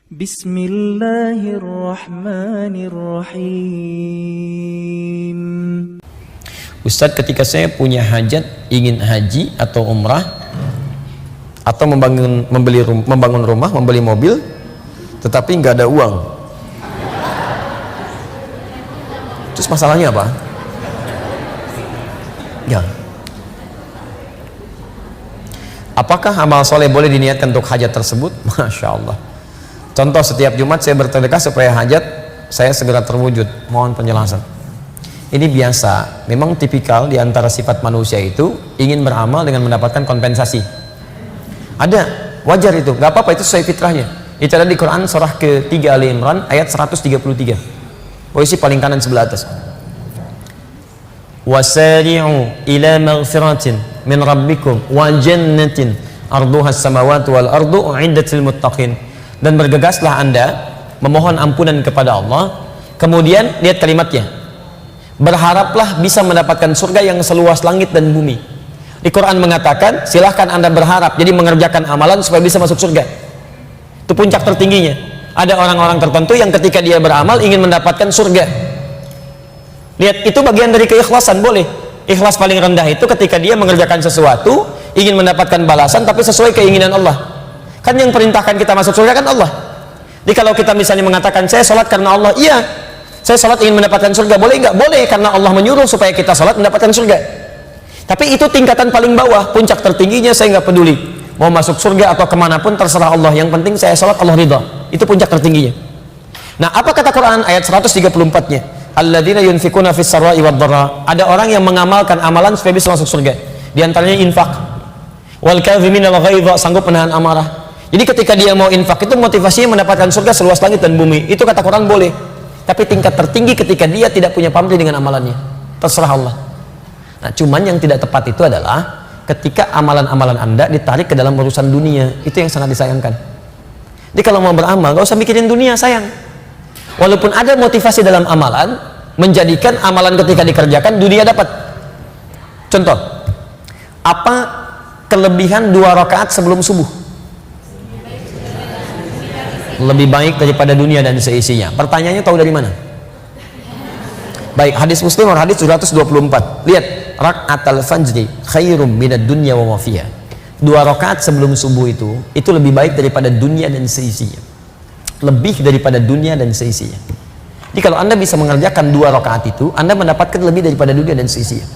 Bismillahirrahmanirrahim. Ustadz, ketika saya punya hajat ingin haji atau umrah atau membangun rumah, membeli mobil, tetapi nggak ada uang, terus masalahnya apa? Ya, apakah amal soleh boleh diniatkan untuk hajat tersebut? Masya Allah. Contoh, setiap Jumat saya bersedekah supaya hajat saya segera terwujud. Mohon penjelasan. Ini biasa, memang tipikal di antara sifat manusia itu ingin beramal dengan mendapatkan kompensasi. Ada, wajar itu, gak apa-apa, itu sesuai fitrahnya. Itu ada di Quran surah ke-3 Ali Imran ayat 133. Posisi paling kanan sebelah atas. Wasari'u ila maghfiratin min rabbikum wa jannatin arduha as-samawati wal ardu u'iddatil muttaqin. Dan bergegaslah Anda memohon ampunan kepada Allah. Kemudian lihat kalimatnya, berharaplah bisa mendapatkan surga yang seluas langit dan bumi. Di Quran mengatakan silahkan Anda berharap, jadi mengerjakan amalan supaya bisa masuk surga. Itu puncak tertingginya. Ada orang-orang tertentu yang ketika dia beramal ingin mendapatkan surga. Lihat, itu bagian dari keikhlasan. Boleh. Ikhlas paling rendah itu ketika dia mengerjakan sesuatu ingin mendapatkan balasan tapi sesuai keinginan Allah. Kan yang perintahkan kita masuk surga kan Allah. Jadi kalau kita misalnya mengatakan saya sholat karena Allah, iya, saya sholat ingin mendapatkan surga, boleh nggak? Boleh, karena Allah menyuruh supaya kita sholat mendapatkan surga. Tapi itu tingkatan paling bawah, puncak tertingginya saya nggak peduli mau masuk surga atau kemanapun terserah Allah, yang penting saya sholat Allah ridha. Itu puncak tertingginya. Nah, apa kata Quran ayat 134-nya? Alladzina yunfikuna fis sarra'i wad dharra. Ada orang yang mengamalkan amalan supaya bisa masuk surga. Di antaranya infak. Wal kadhimina al ghaidha, sanggup menahan amarah. Jadi ketika dia mau infak itu motivasinya mendapatkan surga seluas langit dan bumi. Itu kata Quran boleh. Tapi tingkat tertinggi ketika dia tidak punya pamrih dengan amalannya, terserah Allah. Nah, cuman yang tidak tepat itu adalah ketika amalan-amalan Anda ditarik ke dalam urusan dunia. Itu yang sangat disayangkan. Jadi kalau mau beramal gak usah mikirin dunia, sayang. Walaupun ada motivasi dalam amalan, menjadikan amalan ketika dikerjakan dunia dapat. Contoh, apa kelebihan 2 rakaat sebelum subuh? Lebih baik daripada dunia dan seisinya. Pertanyaannya tahu dari mana? Baik, hadis Muslim hadis 724. Lihat, rak'atal fajri khairum minad dunya wa ma fiha. 2 rakaat sebelum subuh itu lebih baik daripada dunia dan seisinya. Lebih daripada dunia dan seisinya. Jadi kalau Anda bisa mengerjakan 2 rakaat itu, Anda mendapatkan lebih daripada dunia dan seisinya.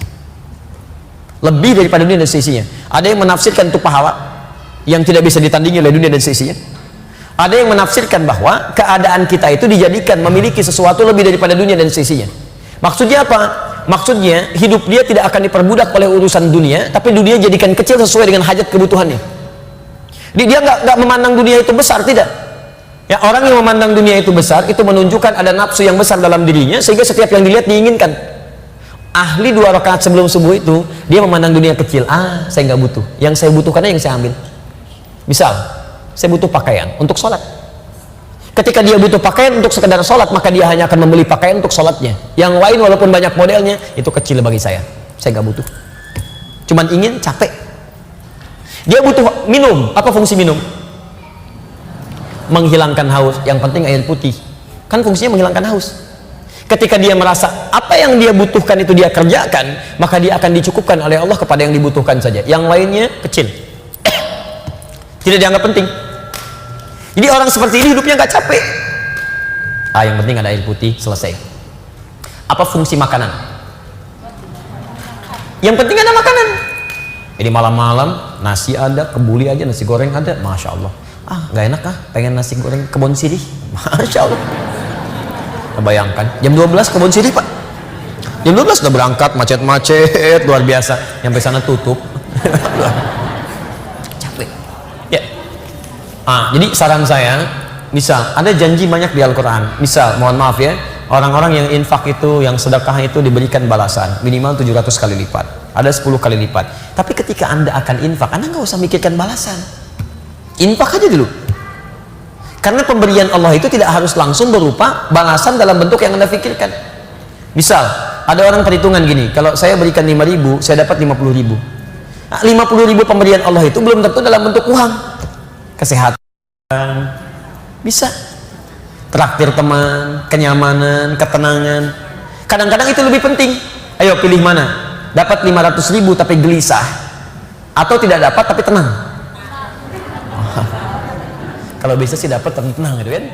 Lebih daripada dunia dan seisinya. Ada yang menafsirkan itu pahala yang tidak bisa ditandingi oleh dunia dan seisinya. Ada yang menafsirkan bahwa keadaan kita itu dijadikan memiliki sesuatu lebih daripada dunia dan seisinya. Maksudnya apa? Maksudnya hidup dia tidak akan diperbudak oleh urusan dunia, tapi dunia jadikan kecil sesuai dengan hajat kebutuhannya. Dia nggak memandang dunia itu besar, tidak. Ya, orang yang memandang dunia itu besar itu menunjukkan ada nafsu yang besar dalam dirinya sehingga setiap yang dilihat diinginkan. Ahli 2 rakaat sebelum subuh itu dia memandang dunia kecil. Saya nggak butuh. Yang saya butuhkannya yang saya ambil. Misal, saya butuh pakaian untuk sholat. Ketika dia butuh pakaian untuk sekedar sholat, maka dia hanya akan membeli pakaian untuk sholatnya. Yang lain walaupun banyak modelnya, itu kecil bagi saya nggak butuh. Cuman ingin, capek. Dia butuh minum. Apa fungsi minum? Menghilangkan haus. Yang penting air putih. Kan fungsinya menghilangkan haus. Ketika dia merasa apa yang dia butuhkan itu dia kerjakan, maka dia akan dicukupkan oleh Allah kepada yang dibutuhkan saja. Yang lainnya kecil, tidak dianggap penting. Jadi orang seperti ini hidupnya nggak capek. Yang penting ada air putih, selesai. Apa fungsi makanan? Yang penting ada makanan. Jadi malam-malam nasi ada, kebuli aja, nasi goreng ada, masya Allah. Nggak enak pengen nasi goreng kebon sirih, masya Allah. Bayangkan jam 12 kebon sirih, Pak. Jam 12 udah berangkat, macet-macet luar biasa, sampai sana tutup. Jadi saran saya, misal ada janji banyak di Al-Quran, misal mohon maaf ya, orang-orang yang infak itu, yang sedekah itu diberikan balasan minimal 700 kali lipat, ada 10 kali lipat. Tapi ketika Anda akan infak, Anda nggak usah mikirkan balasan, infak aja dulu. Karena pemberian Allah itu tidak harus langsung berupa balasan dalam bentuk yang Anda pikirkan. Misal ada orang perhitungan gini, kalau saya berikan 5.000 saya dapat 50.000. 50.000 pemberian Allah itu belum tentu dalam bentuk uang. Kesehatan, Bisa. Traktir teman, kenyamanan, ketenangan. Kadang-kadang itu lebih penting. Ayo pilih mana? Dapat 500.000 tapi gelisah, atau tidak dapat tapi tenang? Kalau bisa sih dapat tapi tenang gitu kan.